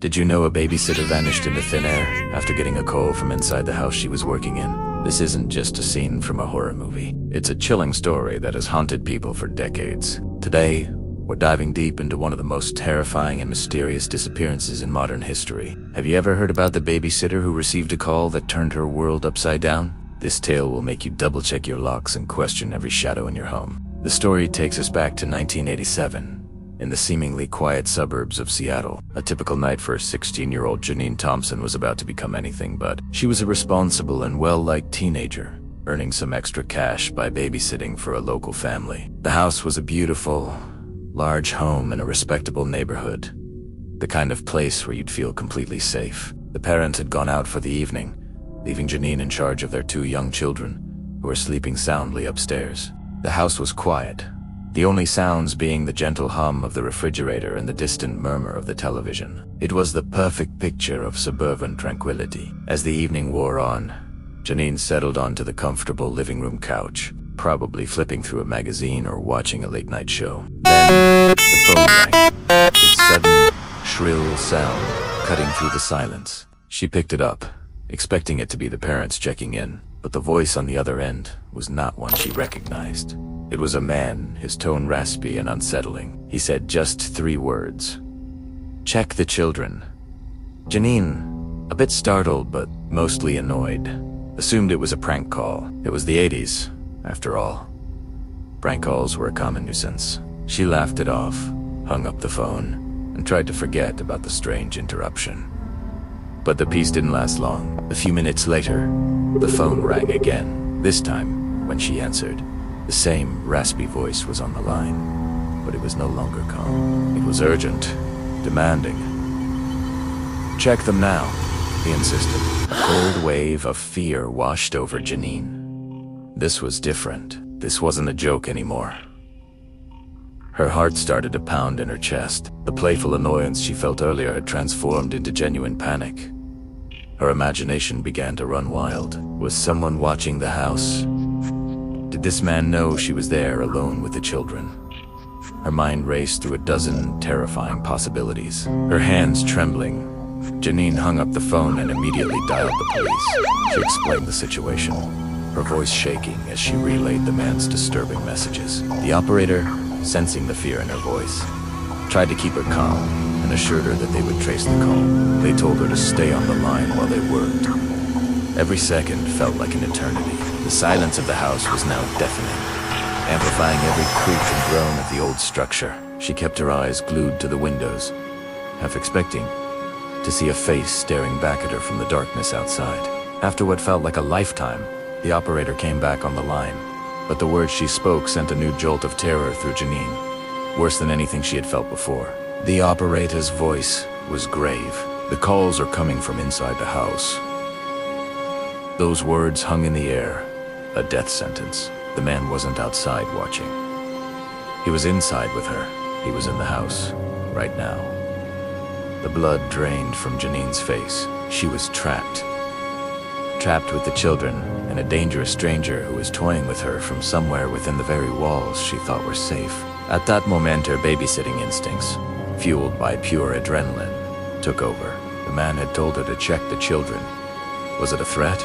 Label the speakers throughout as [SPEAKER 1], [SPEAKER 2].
[SPEAKER 1] Did you know a babysitter vanished into thin air after getting a call from inside the house she was working in? This isn't just a scene from a horror movie. It's a chilling story that has haunted people for decades. Today, we're diving deep into one of the most terrifying and mysterious disappearances in modern history. Have you ever heard about the babysitter who received a call that turned her world upside down? This tale will make you double-check your locks and question every shadow in your home. The story takes us back to 1987. In the seemingly quiet suburbs of Seattle, a typical night for a 16-year-old Janine Thompson was about to become anything but. She was a responsible and well-liked teenager, earning some extra cash by babysitting for a local family. The house was a beautiful, large home in a respectable neighborhood, the kind of place where you'd feel completely safe. The parents had gone out for the evening, leaving Janine in charge of their two young children, who were sleeping soundly upstairs. The house was quiet, the only sounds being the gentle hum of the refrigerator and the distant murmur of the television. It was the perfect picture of suburban tranquility. As the evening wore on, Janine settled onto the comfortable living room couch, probably flipping through a magazine or watching a late-night show. Then, the phone rang, its sudden, shrill sound cutting through the silence. She picked it up, expecting it to be the parents checking in, but the voice on the other end was not one she recognized. It was a man, his tone raspy and unsettling. He said just 3 words. "Check the children." Janine, a bit startled but mostly annoyed, assumed it was a prank call. It was the 80s, after all. Prank calls were a common nuisance. She laughed it off, hung up the phone, and tried to forget about the strange interruption. But the peace didn't last long. A few minutes later, the phone rang again. This time, when she answered, the same raspy voice was on the line, but it was no longer calm. It was urgent, demanding. "Check them now," he insisted. A cold wave of fear washed over Janine. This was different. This wasn't a joke anymore. Her heart started to pound in her chest. The playful annoyance she felt earlier had transformed into genuine panic. Her imagination began to run wild. Was someone watching the house? Did this man know she was there alone with the children? Her mind raced through a dozen terrifying possibilities. Her hands trembling, Janine hung up the phone and immediately dialed the police. She explained the situation, her voice shaking as she relayed the man's disturbing messages. The operator, sensing the fear in her voice, tried to keep her calm and assured her that they would trace the call. They told her to stay on the line while they worked. Every second felt like an eternity. The silence of the house was now deafening, amplifying every creak and groan of the old structure. She kept her eyes glued to the windows, half expecting to see a face staring back at her from the darkness outside. After what felt like a lifetime, the operator came back on the line, but the words she spoke sent a new jolt of terror through Janine, worse than anything she had felt before. The operator's voice was grave. "The calls are coming from inside the house." Those words hung in the air, a death sentence. The man wasn't outside watching. He was inside with her. He was in the house, right now. The blood drained from Janine's face. She was trapped. Trapped with the children and a dangerous stranger who was toying with her from somewhere within the very walls she thought were safe. At that moment, her babysitting instincts, fueled by pure adrenaline, took over. The man had told her to check the children. Was it a threat?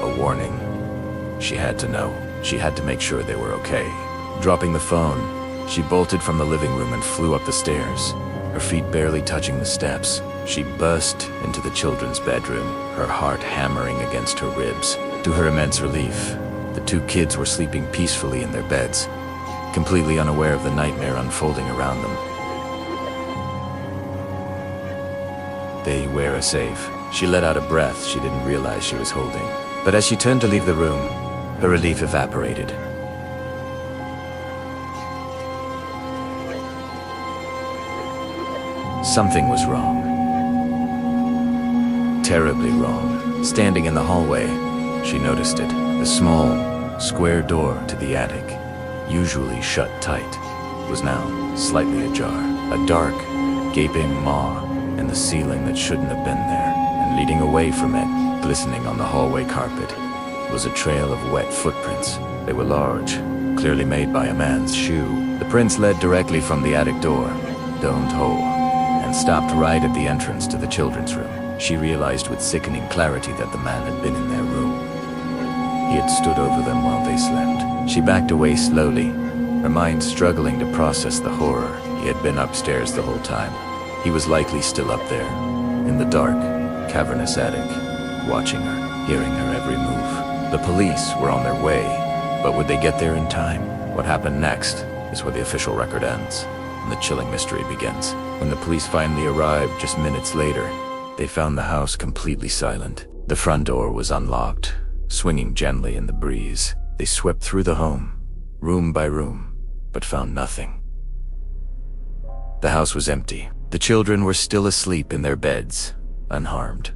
[SPEAKER 1] A warning? She had to know. She had to make sure they were okay. Dropping the phone, she bolted from the living room and flew up the stairs, her feet barely touching the steps. She burst into the children's bedroom, her heart hammering against her ribs. To her immense relief, the 2 kids were sleeping peacefully in their beds, completely unaware of the nightmare unfolding around them. They were safe. She let out a breath she didn't realize she was holding. But as she turned to leave the room, her relief evaporated. Something was wrong. Terribly wrong. Standing in the hallway, she noticed it. The small, square door to the attic, usually shut tight, was now slightly ajar. A dark, gaping maw in the ceiling that shouldn't have been there, and leading away from it, glistening on the hallway carpet, was a trail of wet footprints. They were large, clearly made by a man's shoe. The prints led directly from the attic door, domed hole, and and stopped right at the entrance to the children's room. She realized with sickening clarity that the man had been in their room. He had stood over them while they slept. She backed away slowly, her mind struggling to process the horror. He had been upstairs the whole time. He was likely still up there, in the dark, cavernous attic, watching her, hearing her every move. The police were on their way, but would they get there in time? What happened next is where the official record ends, and the chilling mystery begins. When the police finally arrived just minutes later, they found the house completely silent. The front door was unlocked, swinging gently in the breeze. They swept through the home, room by room, but found nothing. The house was empty. The children were still asleep in their beds, unharmed.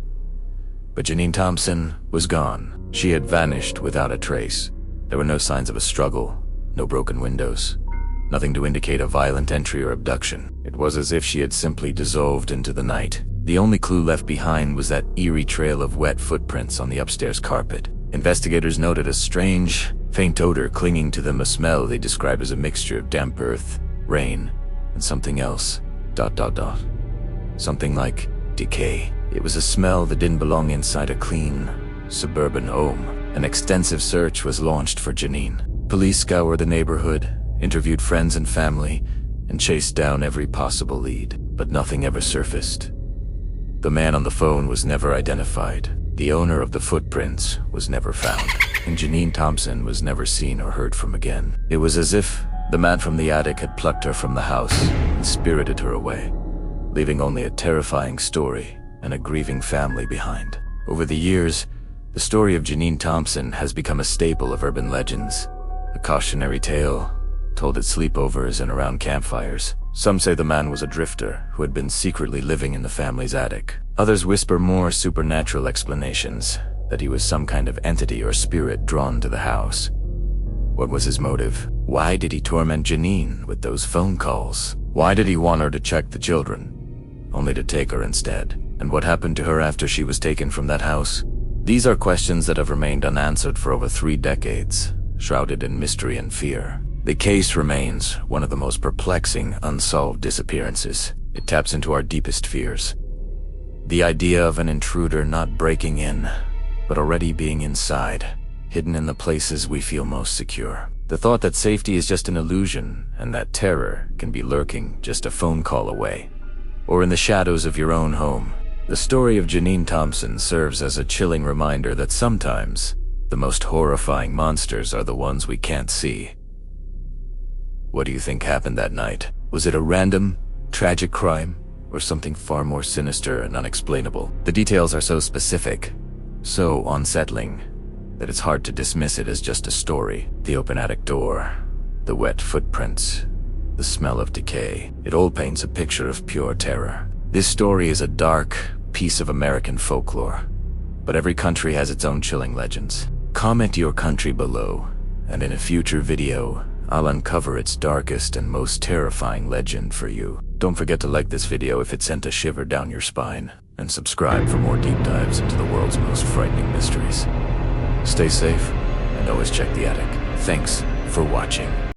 [SPEAKER 1] But Janine Thompson was gone. She had vanished without a trace. There were no signs of a struggle, no broken windows, nothing to indicate a violent entry or abduction. It was as if she had simply dissolved into the night. The only clue left behind was that eerie trail of wet footprints on the upstairs carpet. Investigators noted a strange, faint odor clinging to them, a smell they described as a mixture of damp earth, rain, and something else. ... Something like decay. It was a smell that didn't belong inside a clean, suburban home. An extensive search was launched for Janine. Police scoured the neighborhood, interviewed friends and family, and chased down every possible lead, but nothing ever surfaced. The man on the phone was never identified. The owner of the footprints was never found, and Janine Thompson was never seen or heard from again. It was as if the man from the attic had plucked her from the house and spirited her away, leaving only a terrifying story and a grieving family behind. Over the years, the story of Janine Thompson has become a staple of urban legends, a cautionary tale told at sleepovers and around campfires. Some say the man was a drifter who had been secretly living in the family's attic. Others whisper more supernatural explanations, that he was some kind of entity or spirit drawn to the house. What was his motive? Why did he torment Janine with those phone calls? Why did he want her to check the children, only to take her instead? And what happened to her after she was taken from that house? These are questions that have remained unanswered for over 3 decades, shrouded in mystery and fear. The case remains one of the most perplexing, unsolved disappearances. It taps into our deepest fears. The idea of an intruder not breaking in, but already being inside, hidden in the places we feel most secure. The thought that safety is just an illusion, and that terror can be lurking just a phone call away, or in the shadows of your own home. The story of Janine Thompson serves as a chilling reminder that sometimes the most horrifying monsters are the ones we can't see. What do you think happened that night? Was it a random, tragic crime, or something far more sinister and unexplainable? The details are so specific, so unsettling, that it's hard to dismiss it as just a story. The open attic door, the wet footprints, the smell of decay. It all paints a picture of pure terror. This story is a dark piece of American folklore, but every country has its own chilling legends. Comment your country below, and in a future video, I'll uncover its darkest and most terrifying legend for you. Don't forget to like this video if it sent a shiver down your spine, and subscribe for more deep dives into the world's most frightening mysteries. Stay safe, and always check the attic. Thanks for watching.